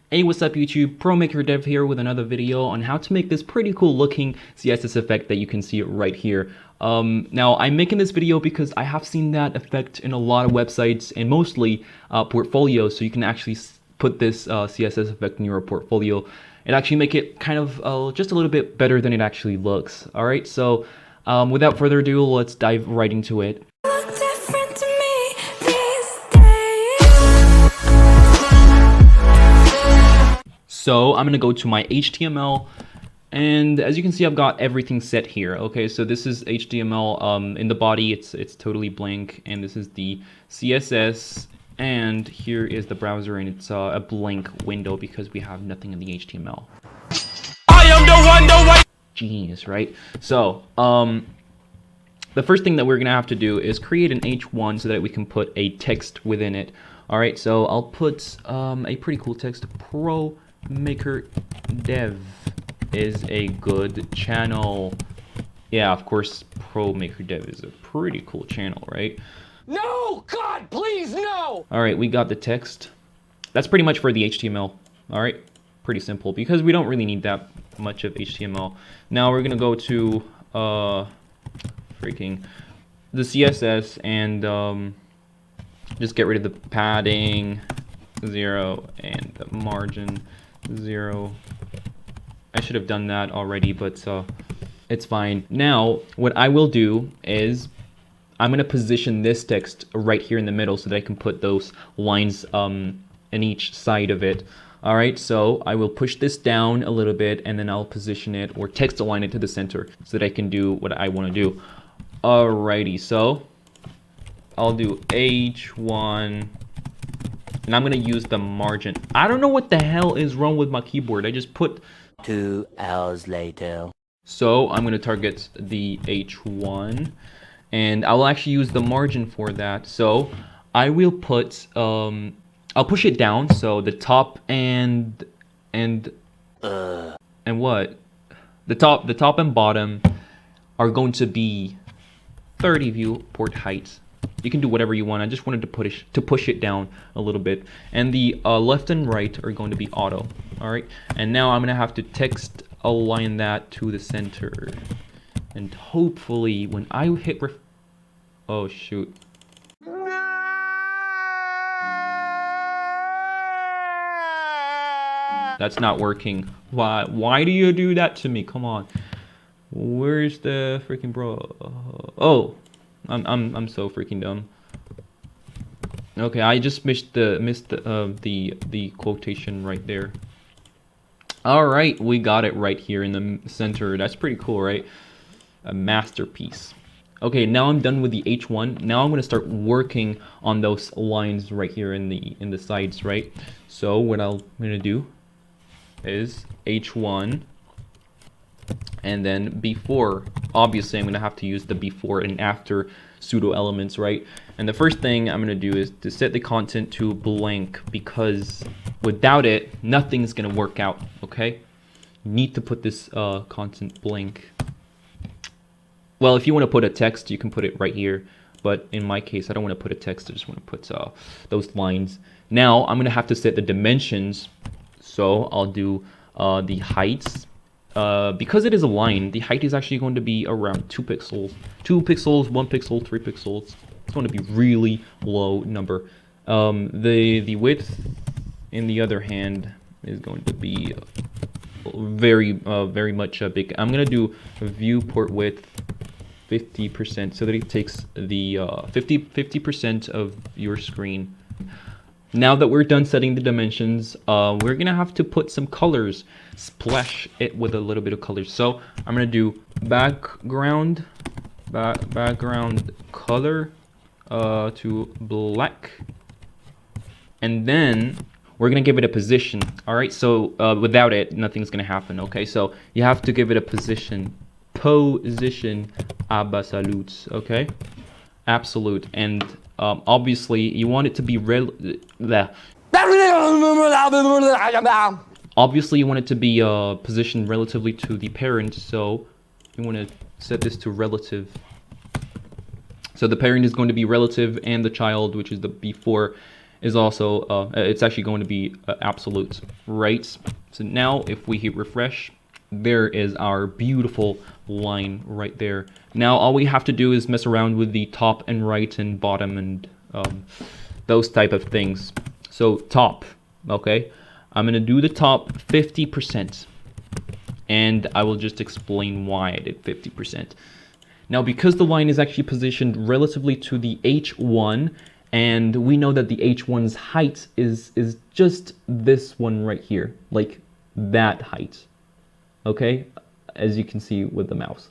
Hey, what's up YouTube? ProMaker Dev here with another video on how to make this pretty cool looking CSS effect that you can see it right here. Now I'm making this video because I have seen that effect in a lot of websites and mostly portfolios, so you can actually put this CSS effect in your portfolio and actually make it kind of just a little bit better than it actually looks. Alright, so without further ado, let's dive right into it. So I'm gonna go to my HTML, and as you can see, I've got everything set here. Okay, so this is HTML. In the body, it's totally blank, and this is the CSS, and here is the browser, and it's a blank window because we have nothing in the HTML. I am the one. Genius, right? So the first thing that we're gonna have to do is create an H1 so that we can put a text within it. All right, so I'll put a pretty cool text. ProMaker Dev is a good channel. Yeah, of course, ProMaker Dev is a pretty cool channel, right? No! God, please, no! All right, we got the text. That's pretty much for the HTML. All right, pretty simple because we don't really need that much of HTML. Now we're gonna go to freaking the CSS and just get rid of the padding 0 and the margin 0. I should have done that already, but it's fine. Now, what I will do is I'm going to position this text right here in the middle so that I can put those lines in each side of it. All right, so I will push this down a little bit, and then I'll position it or text align it to the center so that I can do what I want to do. Alrighty, so I'll do H1. And I'm gonna use the margin. I don't know what the hell is wrong with my keyboard. I just put 2 hours later. So I'm gonna target the H1, and I will actually use the margin for that. So I will put I'll push it down so the top and what? The top and bottom are going to be 30 viewport height. You can do whatever you want. I just wanted to push it down a little bit, and the left and right are going to be auto. All right, and now I'm gonna have to text align that to the center, and hopefully when I hit oh shoot, that's not working. Why do you do that to me? Come on, where's the freaking bro? Oh, I'm so freaking dumb. Okay, I just missed the quotation right there. All right, we got it right here in the center. That's pretty cool, right? A masterpiece. Okay, now I'm done with the H1. Now I'm going to start working on those lines right here in the sides, right? So what I'm going to do is H1. And then before, obviously I'm going to have to use the before and after pseudo elements, right? And the first thing I'm going to do is to set the content to blank, because without it, nothing's going to work out, okay? You need to put this content blank. Well, if you want to put a text, you can put it right here. But in my case, I don't want to put a text. I just want to put those lines. Now, I'm going to have to set the dimensions. So I'll do the heights. Because it is a line, the height is actually going to be around 2 pixels. 2 pixels, 1 pixel, 3 pixels. It's going to be really low number. The width, in the other hand, is going to be very much big. I'm going to do viewport width 50% so that it takes the 50% of your screen. Now that we're done setting the dimensions, we're gonna have to put some colors, splash it with a little bit of colors. So I'm gonna do background color to black, and then we're gonna give it a position. All right, so without it, nothing's gonna happen. Okay, so you have to give it a position absolute. Okay, absolute, and obviously you want it to be obviously you want it to be positioned relatively to the parent, so you want to set this to relative. So the parent is going to be relative, and the child, which is the before, is also, it's actually going to be absolute, right? So now if we hit refresh, there is our beautiful line right there. Now all we have to do is mess around with the top and right and bottom and those type of things. So top, okay? I'm gonna do the top 50%, and I will just explain why I did 50%. Now, because the line is actually positioned relatively to the H1, and we know that the H1's height is just this one right here, like that height, okay? As you can see with the mouse.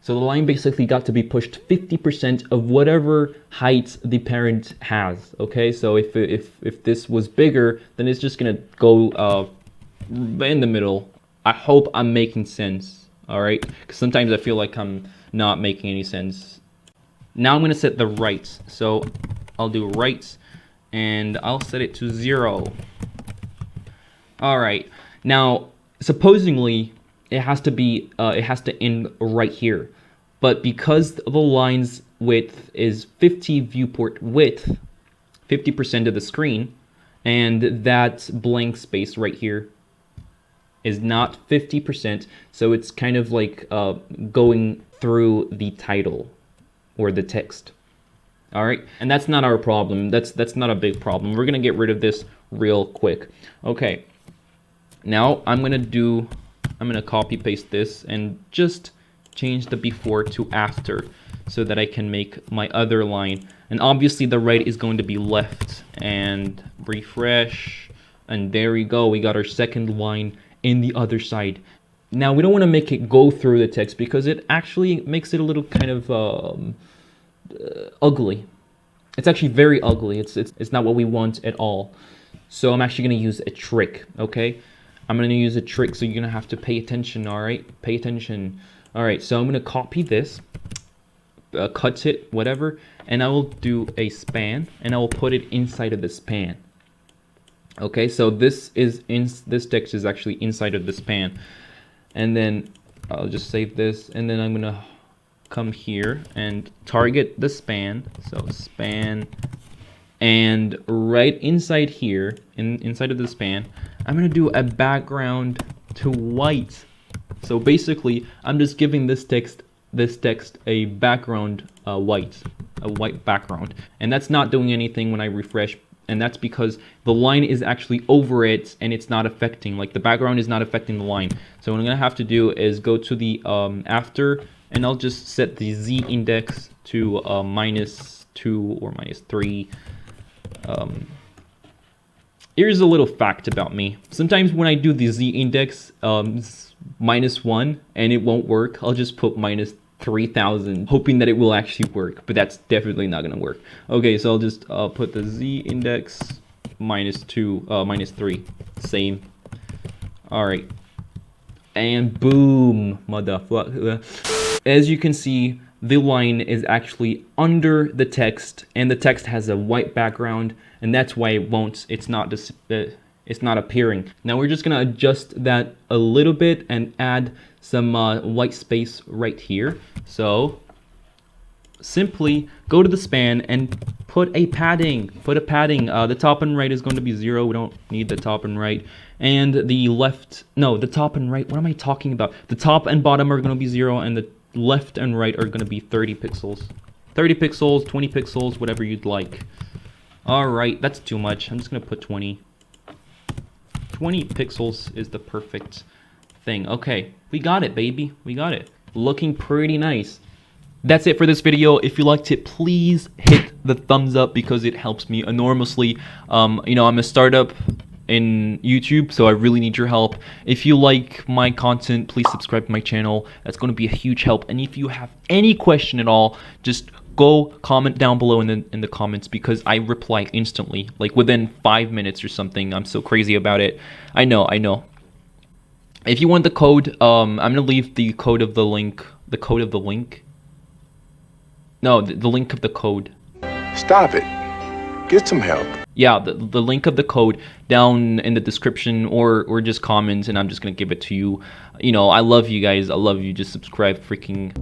So the line basically got to be pushed 50% of whatever height the parent has, okay? So if this was bigger, then it's just gonna go in the middle. I hope I'm making sense, all right? Because sometimes I feel like I'm not making any sense. Now I'm gonna set the right. So I'll do right, and I'll set it to 0. All right. Now, supposedly, it has to end right here. But because the line's width is 50 viewport width, 50% of the screen, and that blank space right here is not 50%, so it's kind of like going through the title or the text. All right, and that's not our problem. That's not a big problem. We're gonna get rid of this real quick. Okay, now I'm gonna copy paste this and just change the before to after so that I can make my other line. And obviously the right is going to be left, and refresh, and there we go. We got our second line in the other side. Now we don't want to make it go through the text because it actually makes it a little kind of ugly. It's actually very ugly. It's not what we want at all. So I'm actually going to use a trick, okay? I'm going to use a trick, so you're going to have to pay attention, all right? Pay attention. All right, so I'm going to copy this, cut it, whatever, and I will do a span, and I will put it inside of the span. Okay, so this text is actually inside of the span. And then I'll just save this, and then I'm going to come here and target the span. So span, and right inside here, inside of the span, I'm going to do a background to white. So basically, I'm just giving this text a background a white background, and that's not doing anything when I refresh. And that's because the line is actually over it, and it's not affecting, like the background is not affecting the line. So what I'm gonna have to do is go to the after, and I'll just set the Z index to -2 or -3. Here's a little fact about me. Sometimes when I do the Z index -1 and it won't work, I'll just put -3000, hoping that it will actually work, but that's definitely not gonna work. Okay, so I'll just put the Z index -2, -3, same. All right, and boom, motherfucker. As you can see, the line is actually under the text, and the text has a white background, and that's why it's not appearing. Now we're just gonna adjust that a little bit and add some white space right here. So simply go to the span and put a padding. The top and right is going to be 0. We don't need the top and right. And the top and right, what am I talking about? The top and bottom are going to be 0, and the left and right are going to be 30 pixels. 30 pixels, 20 pixels, whatever you'd like. All right, that's too much. I'm just going to put 20. 20 pixels is the perfect thing. Okay, we got it, baby. We got it. Looking pretty nice. That's it for this video. If you liked it, please hit the thumbs up because it helps me enormously. You know, I'm a startup in YouTube, so I really need your help. If you like my content, please subscribe to my channel. That's going to be a huge help. And if you have any question at all, just go comment down below in the comments, because I reply instantly, like within 5 minutes or something. I'm so crazy about it. I know. If you want the code, I'm gonna leave the code of the link. No, the link of the code. Stop it. Get some help. Yeah, the link of the code down in the description, or just comment, and I'm just gonna give it to you. You know, I love you guys. I love you. Just subscribe freaking